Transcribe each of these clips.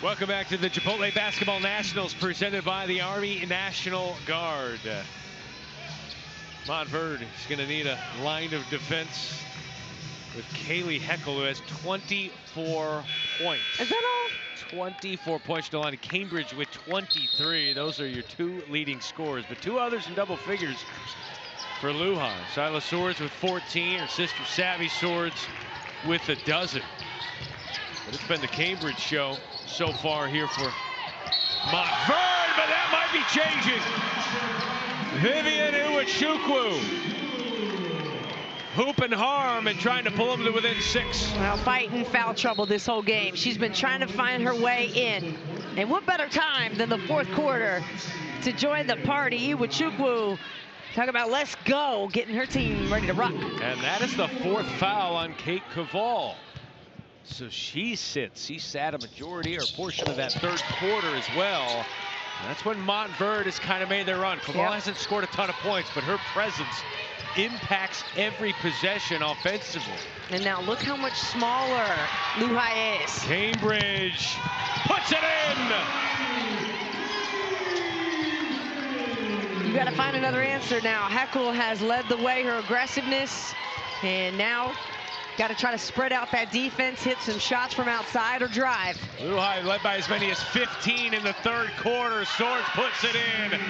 Welcome back to the Chipotle Basketball Nationals presented by the Army National Guard. Montverde is going to need a line of defense with Kaylee Heckel, who has 24 points. Is that all? 24 points to line. Cambridge with 23. Those are your two leading scorers, but two others in double figures for Lehigh. Silas Swords with 14, her sister Savvy Swords with a dozen. But it's been the Cambridge show so far here for Montverde, but that might be changing. Vivian Iwachukwu hooping harm and trying to pull them to within 6. Well, fighting foul trouble this whole game. She's been trying to find her way in. And what better time than the fourth quarter to join the party? Iwachukwu, talk about let's go, getting her team ready to rock. And that is the 4th foul on Kate Caval. So she sits. She sat a majority or portion of that third quarter as well. And that's when Montverde has kind of made their run. Caval hasn't scored a ton of points, but her presence impacts every possession offensively. And now look how much smaller Lehigh is. Cambridge puts it in. You got to find another answer now. Heckel has led the way, her aggressiveness, and now got to try to spread out that defense, hit some shots from outside or drive. Lehigh led by as many as 15 in the third quarter. Swords puts it in.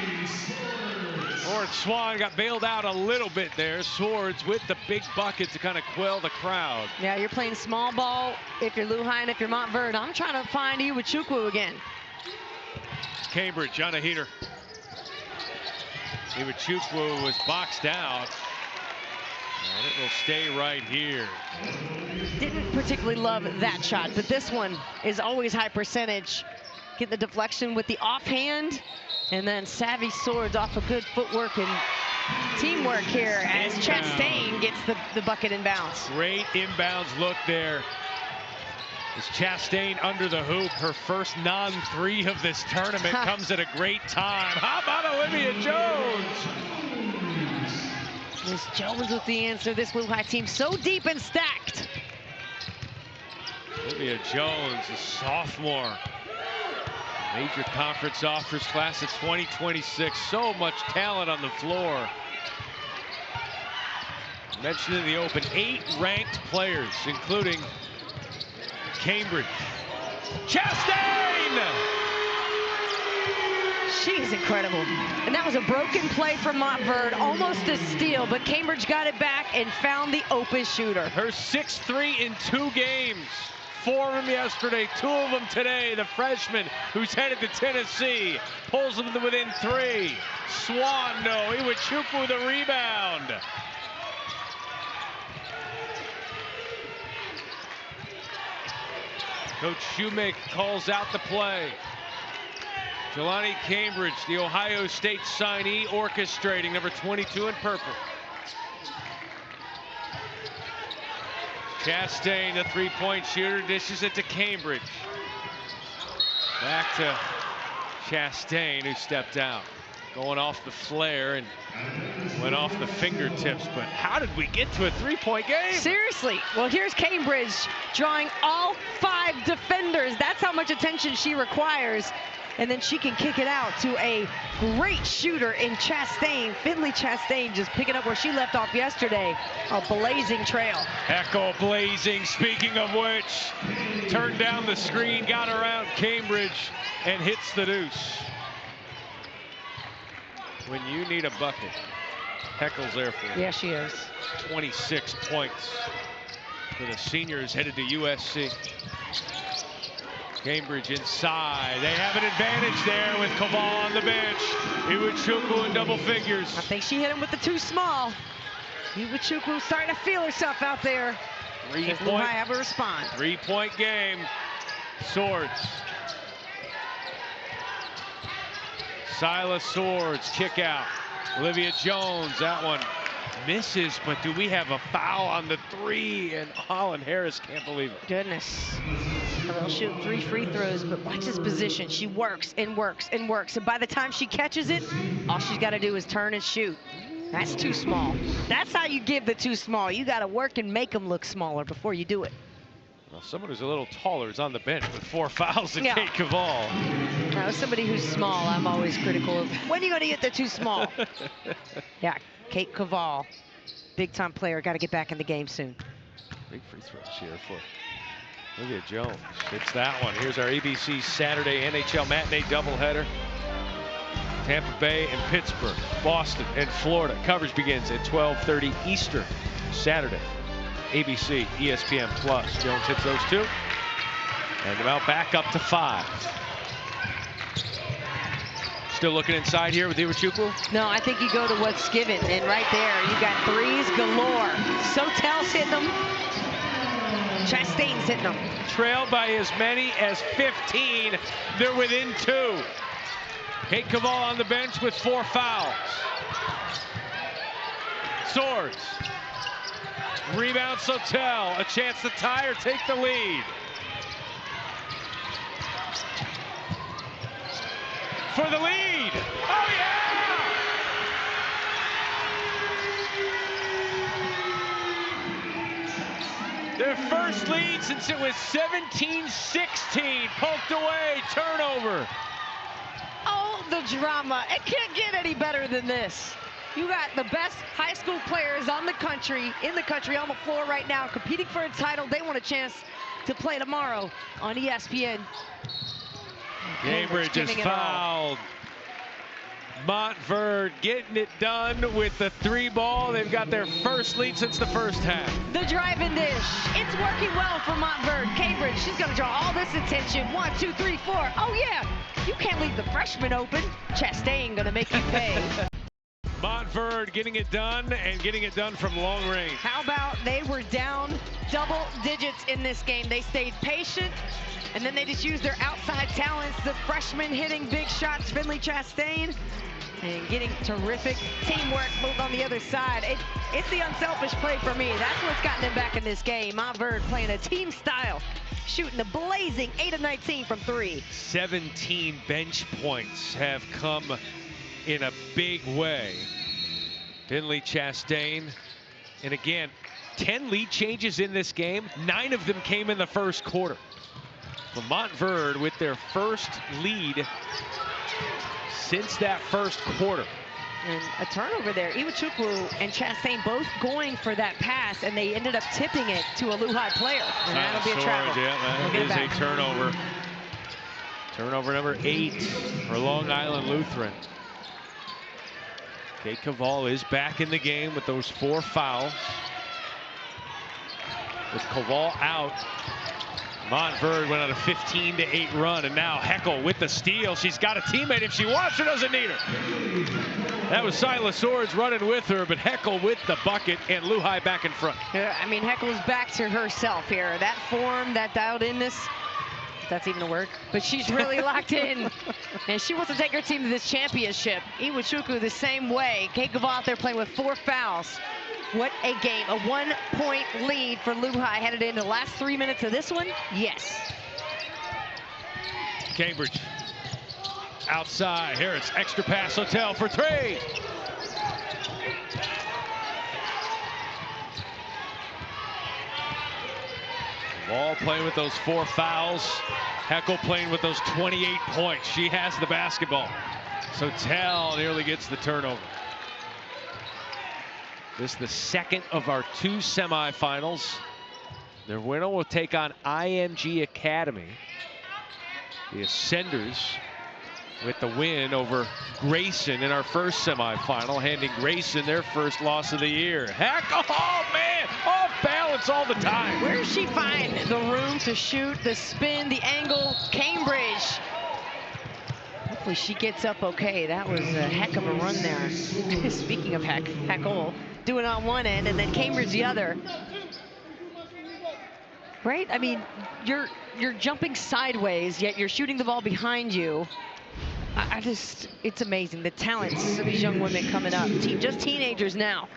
Lord Swan got bailed out a little bit there. Swords with the big bucket to kind of quell the crowd. Yeah, you're playing small ball if you're Lehigh and if you're Montverde. I'm trying to find Iwachukwu again. Cambridge on a heater. Iwachukwu was boxed out. And it will stay right here. Didn't particularly love that shot, but this one is always high percentage. Get the deflection with the offhand, and then Savvy Swords off of good footwork and teamwork here as Chastain gets the bucket inbounds. Great inbounds look there. As Chastain under the hoop, her first non-3 of this tournament comes at a great time. How about Olivia Jones? Miss Jones with the answer. This Lehigh team so deep and stacked. Olivia Jones, a sophomore. Major conference offers class of 2026. So much talent on the floor. Mentioned in the open, 8 ranked players, including Cambridge. Chastain! She's incredible. And that was a broken play from Montverde, almost a steal, but Cambridge got it back and found the open shooter. Her 6th-3 in 2 games. 4 of them yesterday, 2 of them today. The freshman who's headed to Tennessee pulls them to within 3. Swan, no. Iwachukwu the rebound. Coach Shoemaker calls out the play. Jelani Cambridge, the Ohio State signee, orchestrating, number 22 in purple. Chastain, the 3-point shooter, dishes it to Cambridge. Back to Chastain, who stepped out. Going off the flare and went off the fingertips, but how did we get to a 3-point game? Seriously. Well, here's Cambridge drawing all 5 defenders. That's how much attention she requires. And then she can kick it out to a great shooter in Chastain. Finley Chastain just picking up where she left off yesterday. A blazing trail. Heckel blazing, speaking of which. Turned down the screen, got around Cambridge, and hits the deuce. When you need a bucket, Heckel's there for you. Yeah, she is. 26 points for the seniors headed to USC. Cambridge inside. They have an advantage there with Caval on the bench. Iwachukwu in double figures. I think she hit him with the too small. Iwachukwu starting to feel herself out there. 3-point. Have a respond. 3-point game. Swords. Silas Swords, kick out. Olivia Jones, that one misses, but do we have a foul on the 3? And Holland Harris can't believe it. Goodness. They'll shoot 3 free throws, but watch his position. She works and works and works. And by the time she catches it, all she's got to do is turn and shoot. That's too small. That's how you give the too small. You got to work and make them look smaller before you do it. Well, someone who's a little taller is on the bench with 4 fouls and Yeah. Kate Cavall. Now, as somebody who's small, I'm always critical of when are you going to get the too small? Yeah, Kate Cavall, big-time player, got to get back in the game soon. Big free throws here for Olivia Jones. Hits that one. Here's our ABC Saturday NHL matinee doubleheader. Tampa Bay and Pittsburgh, Boston and Florida. Coverage begins at 12:30 Eastern Saturday. ABC, ESPN Plus. Jones hits those 2. And now back up to 5. Still looking inside here with Iwachukwu. No, I think you go to what's given, and right there you got threes galore. Sotel's hitting them. Chastain's hitting them. Trailed by as many as 15. They're within 2. Kate Cavall on the bench with 4 fouls. Swords. Rebound Sotel. A chance to tie or take the lead. For the lead. Oh, yeah! Their first lead since it was 17-16. Poked away. Turnover. Oh, the drama. It can't get any better than this. You got the best high school players in the country on the floor right now, competing for a title. They want a chance to play tomorrow on ESPN. Cambridge is fouled. Montverde getting it done with the 3 ball. They've got their first lead since the first half. The drive-in dish. It's working well for Montverde. Cambridge, she's going to draw all this attention. 1, 2, 3, 4. Oh, yeah. You can't leave the freshman open. Chastain going to make you pay. Montverde getting it done, and getting it done from long range. How about they were down double digits in this game. They stayed patient, and then they just used their outside talents. The freshman hitting big shots, Finley Chastain, and getting terrific teamwork both on the other side. It's the unselfish play for me. That's what's gotten them back in this game. Montverde playing a team style, shooting the blazing 8 of 19 from 3. 17 bench points have come in a big way. Finley Chastain, and again, 10 lead changes in this game. 9 of them came in the first quarter. But Montverde with their first lead since that first quarter. And a turnover there. Iwachukwu and Chastain both going for that pass, and they ended up tipping it to a Lehigh player. And that'll be a travel. Yeah, that is a turnover. Turnover number 8 for Long Island Lutheran. Kate Cavall is back in the game with those 4 fouls. With Cavall out, Montverde went on a 15-8 run, and now Heckel with the steal. She's got a teammate if she wants her, doesn't need her. That was Silas Swords running with her, but Heckel with the bucket, and Lehigh back in front. Yeah, I mean, Heckel's back to herself here. That form, that dialed-inness, if that's even a word, but she's really locked in, and she wants to take her team to this championship. Iwachukwu the same way. Kate Cavall out there playing with 4 fouls. What a game. A 1-point lead for Lehigh headed into the last 3 minutes of this one. Yes. Cambridge outside. Harris, extra pass. Sotel for 3. Wall playing with those 4 fouls. Heckel playing with those 28 points. She has the basketball. Sotel nearly gets the turnover. This is the second of our 2 semifinals. Their winner will take on IMG Academy. The Ascenders with the win over Grayson in our first semifinal, handing Grayson their first loss of the year. Oh man, off balance all the time. Where does she find the room to shoot, the spin, the angle? Cambridge. Hopefully she gets up okay. That was a heck of a run there. Speaking of Heckel, doing it on one end and then Cambridge the other. Right? I mean, you're jumping sideways, yet you're shooting the ball behind you. I just, it's amazing. The talents of these young women coming up. Just teenagers now.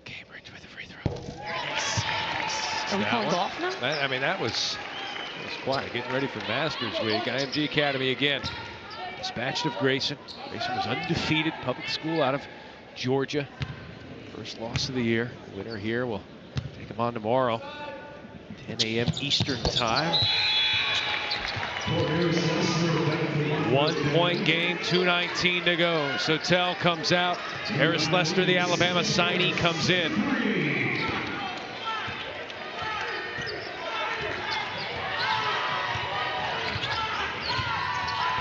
Cambridge with a free throw. Very nice. Are we calling golf now? That was quiet. Getting ready for Masters Week. IMG Academy again. Dispatched of Grayson. Grayson was undefeated, public school out of Georgia. First loss of the year. The winner here will take him on tomorrow. 10 a.m. Eastern time. 1-point game, 2:19 to go. Sotel comes out. Harris Lester, the Alabama signee, comes in.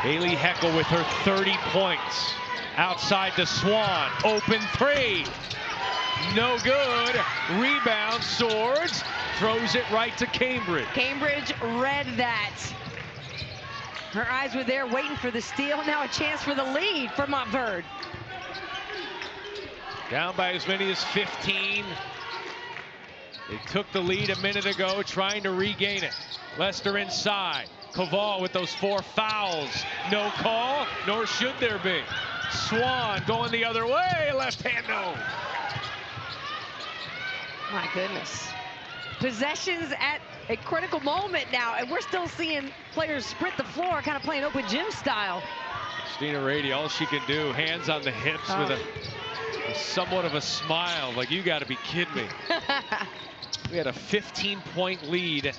Haley Heckel with her 30 points. Outside to Swan. Open three. No good. Rebound. Swords. Throws it right to Cambridge. Cambridge read that. Her eyes were there waiting for the steal. Now a chance for the lead for Montverde. Down by as many as 15. They took the lead a minute ago, trying to regain it. Lester inside. Koval with those 4 fouls. No call, nor should there be. Swan going the other way. Left hand, no. My goodness. Possessions at a critical moment now, and we're still seeing players sprint the floor, kind of playing open gym style. Christina Rady, all she can do, hands on the hips with a somewhat of a smile, like, you got to be kidding me. We had a 15-point lead,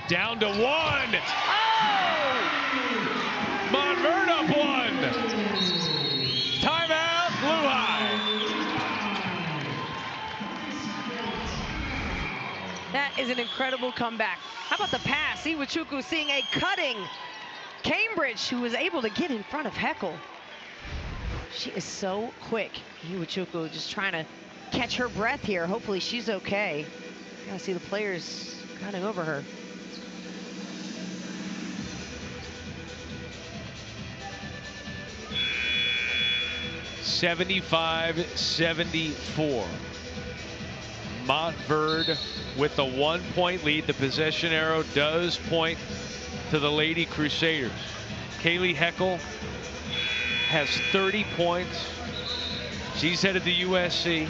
down to 1. Oh! Montverde up 1. Timeout, Blue High. That is an incredible comeback. How about the pass? Iwuchukwu seeing a cutting Cambridge, who was able to get in front of Heckel. She is so quick. Iwuchukwu just trying to catch her breath here. Hopefully she's okay. I see the players running over her. (75-74). Montverde with the 1-point lead. The possession arrow does point to the Lady Crusaders. Kaylee Heckel has 30 points. She's headed to USC.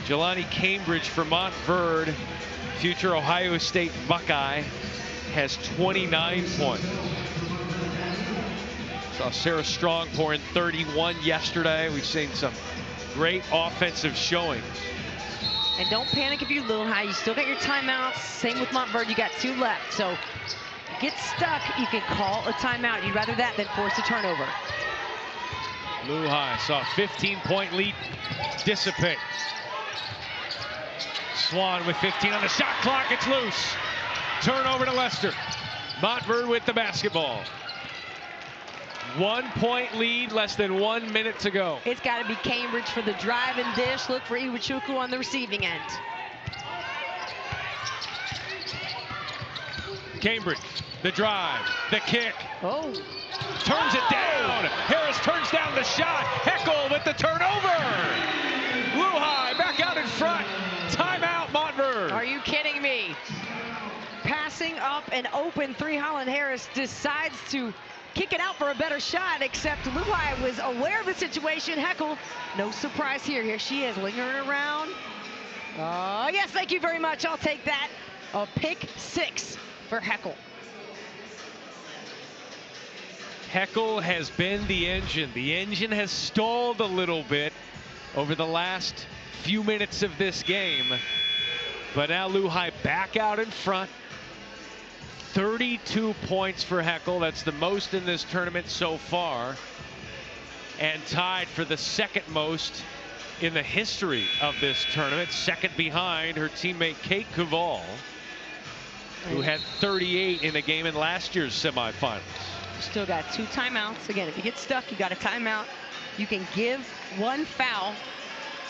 Jelani Cambridge for Montverde, future Ohio State Buckeye, has 29 points. Saw Sarah Strong pour in 31 yesterday. We've seen some great offensive showings. And don't panic if you Little High. You still got your timeouts. Same with Montverde. You got 2 left. So get stuck, you can call a timeout. You'd rather that than force a turnover. Blue High saw a 15-point lead dissipate. Swan with 15 on the shot clock. It's loose. Turnover to Lester. Montverde with the basketball. 1-point lead, less than 1 minute to go. It's got to be Cambridge for the drive and dish. Look for Iwuchukwu on the receiving end. Cambridge, the drive, the kick. Oh. Turns it down. Harris turns down the shot. Heckel with the turnover. Blue High back out in front. Timeout, Montverde. Are you kidding me? Passing up an open 3, Holland Harris decides to kick it out for a better shot, except Blue High was aware of the situation. Heckel, no surprise here. Here she is lingering around. Oh, yes, thank you very much. I'll take that. A pick 6 for Heckel. Heckel has been the engine. The engine has stalled a little bit over the last few minutes of this game. But now Blue High back out in front. 32 points for Heckel. That's the most in this tournament so far. And tied for the second most in the history of this tournament. Second behind her teammate Kate Koval, who had 38 in a game in last year's semifinals. Still got 2 timeouts. Again, if you get stuck, you got a timeout. You can give 1 foul.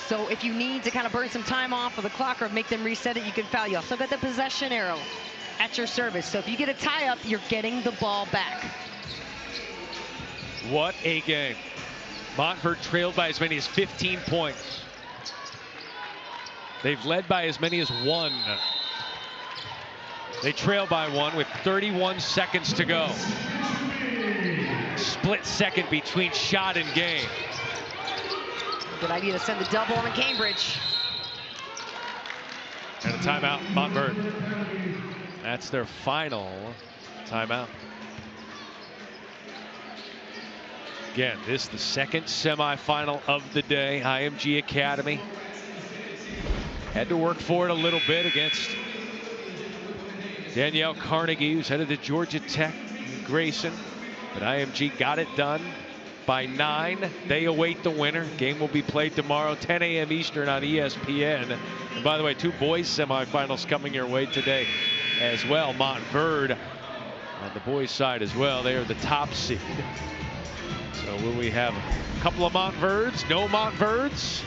So if you need to kind of burn some time off of the clock or make them reset it, you can foul. You also got the possession arrow at your service. So if you get a tie-up, you're getting the ball back. What a game. Montverde trailed by as many as 15 points. They've led by as many as 1. They trail by 1 with 31 seconds to go. Split second between shot and game. Good idea to send the double on Cambridge. And a timeout, Montverde. That's their final timeout. Again, this is the second semifinal of the day. IMG Academy had to work for it a little bit against Danielle Carnegie, who's headed to Georgia Tech in Grayson. But IMG got it done by 9. They await the winner. Game will be played tomorrow, 10 a.m. Eastern on ESPN. And by the way, 2 boys semifinals coming your way today as well. Montverde on the boys side as well. They are the top seed. So will we have a couple of Montverdes? No Montverdes?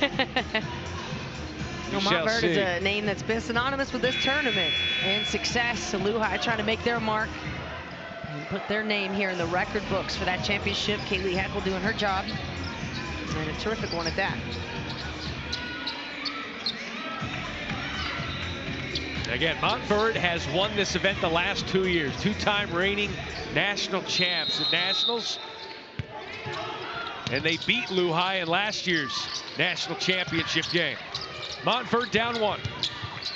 No, Montverde is a name that's been synonymous with this tournament and success. So Lehigh trying to make their mark and put their name here in the record books for that championship. Kaylee Heckel doing her job, and a terrific one at that. Again, Montverde has won this event the last 2 years. 2-time reigning national champs at nationals. And they beat Lehigh in last year's national championship game. Montverde down 1.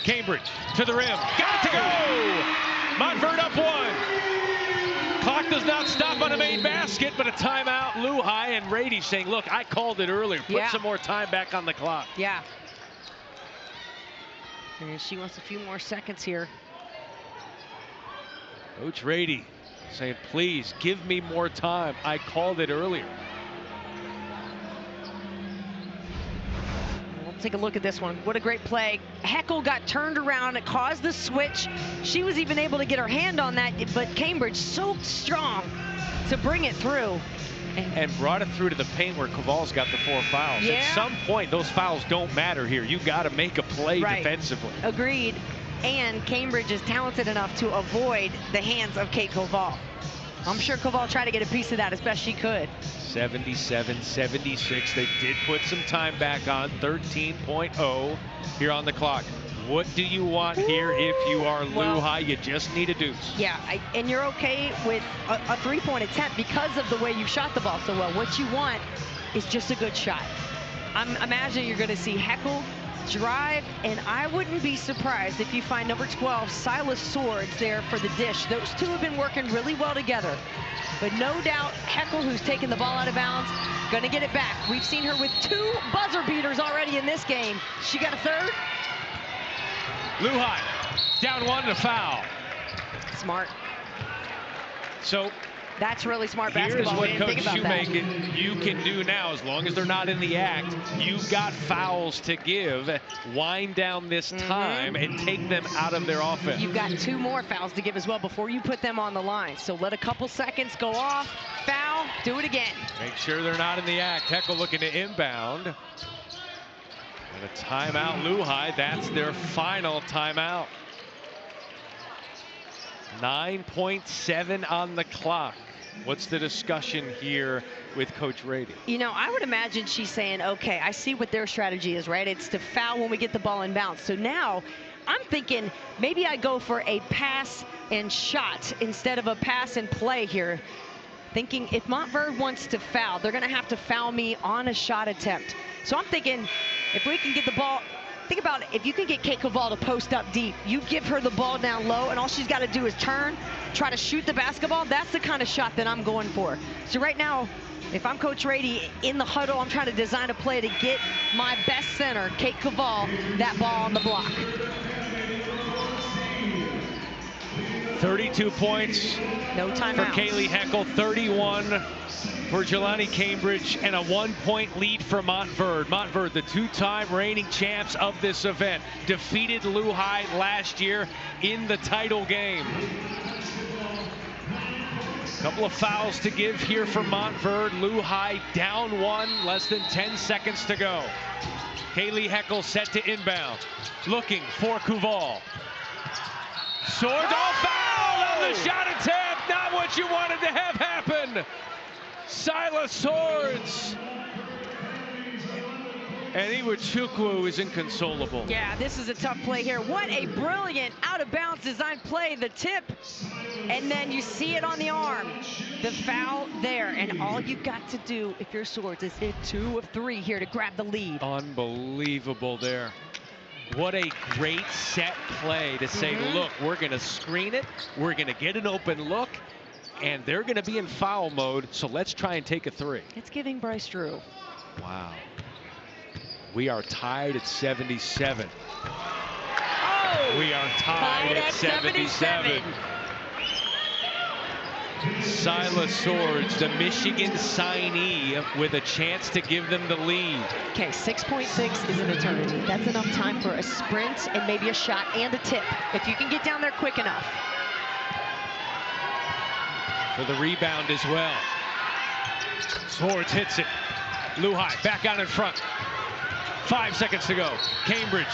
Cambridge to the rim. Got it to go! Montverde up 1. Clock does not stop on the main basket, but a timeout. Lehigh and Rady saying, look, I called it earlier. Put some more time back on the clock. Yeah. And she wants a few more seconds here. Coach Rady saying, please give me more time. I called it earlier. Take a look at this one. What a great play. Heckel got turned around. It caused the switch. She was even able to get her hand on that, but Cambridge so strong to bring it through. And brought it through to the paint where Koval's got the 4 fouls. Yeah. At some point, those fouls don't matter here. You got to make a play defensively. Agreed. And Cambridge is talented enough to avoid the hands of Kate Koval. I'm sure Koval tried to get a piece of that as best she could. 77-76. They did put some time back on. 13.0 here on the clock. What do you want here if you are Lehigh? You just need a deuce. Yeah, and you're okay with a 3-point attempt because of the way you shot the ball so well. What you want is just a good shot. I'm imagining you're going to see Heckel drive, and I wouldn't be surprised if you find number 12, Silas Swords, there for the dish. Those two have been working really well together. But no doubt, Heckel, who's taken the ball out of bounds, going to get it back. We've seen her with 2 buzzer beaters already in this game. She got a 3rd. Lehigh down 1 and a foul. Smart. So that's really smart basketball. Here's what Coach Shoemaker you can do now, as long as they're not in the act. You've got fouls to give. Wind down this time and take them out of their offense. You've got 2 more fouls to give as well before you put them on the line. So let a couple seconds go off. Foul. Do it again. Make sure they're not in the act. Heckel looking to inbound. And a timeout, Lehigh. That's their final timeout. 9.7 on the clock. What's the discussion here with Coach Rady? You know, I would imagine she's saying, okay, I see what their strategy is, right? It's to foul when we get the ball in bounds. So now I'm thinking maybe I go for a pass and shot instead of a pass and play here. Thinking if Montverde wants to foul, they're going to have to foul me on a shot attempt. So I'm thinking if we can get the ball, think about it, if you can get Kate Koval to post up deep, you give her the ball down low, and all she's got to do is turn, try to shoot the basketball. That's the kind of shot that I'm going for. So right now, if I'm Coach Rady in the huddle, I'm trying to design a play to get my best center, Kate Koval, that ball on the block. 32 points no timeout for Kaylee Heckel, 31 for Jelani Cambridge, and a 1-point lead for Montverde. Montverde, the 2-time reigning champs of this event, defeated Lehigh last year in the title game. A couple of fouls to give here for Montverde. Lehigh down 1, less than 10 seconds to go. Kaylee Heckel set to inbound, looking for Koval. Swords all fouled on the shot attempt. Not what you wanted to have happen. Silas Swords. And Iwachukwu is inconsolable. Yeah, this is a tough play here. What a brilliant out-of-bounds design play. The tip, and then you see it on the arm. The foul there, and all you've got to do, if you're Swords, is hit 2 of 3 here to grab the lead. Unbelievable there. What a great set play to say, look, we're going to screen it. We're going to get an open look. and they're going to be in foul mode, so let's try and take a three. It's giving Bryce Drew. Wow. We are tied at 77. Oh! We are tied at 77. Silas Swords, the Michigan signee, with a chance to give them the lead. Okay, 6.6 is an eternity. That's enough time for a sprint and maybe a shot and a tip, if you can get down there quick enough. For the rebound as well. Swords hits it. Luhai back out in front. 5 seconds to go. Cambridge,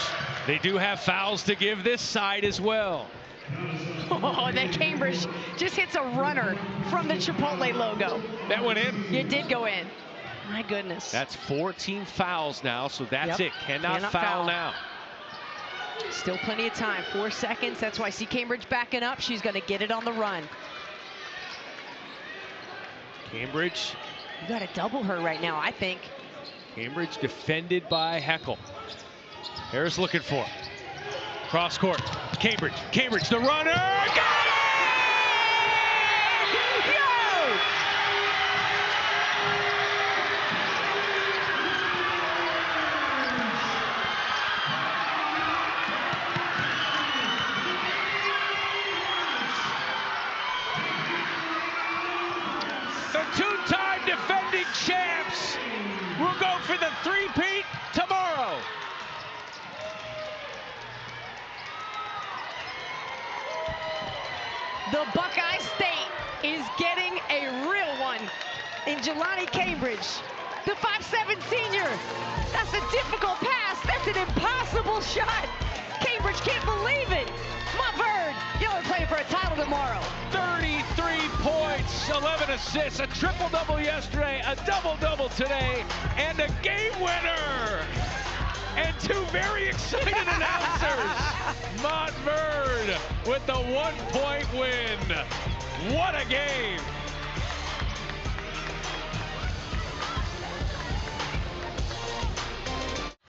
they do have fouls to give this side as well. Oh, that Cambridge just hits a runner from the Chipotle logo. That went in. It did go in. My goodness. That's 14 fouls now, so that's it. Cannot foul now. Still plenty of time. 4 seconds. That's why I see Cambridge backing up. She's going to get it on the run. Cambridge. You got to double her right now, I think. Cambridge defended by Heckel. Harris looking for it. Cross court. Cambridge. Cambridge, the runner. Got it! Yo! The two-time defending champs will go for the three-peat tomorrow. The Buckeye State is getting a real one in Jelani Cambridge, the 5'7" senior. That's a difficult pass. That's an impossible shot. Cambridge can't believe it. Montverde, y'all are playing for a title tomorrow. 33 points, 11 assists, a triple-double yesterday, a double-double today, and a game winner. And two very excited announcers. Montverde with the 1-point win. What a game.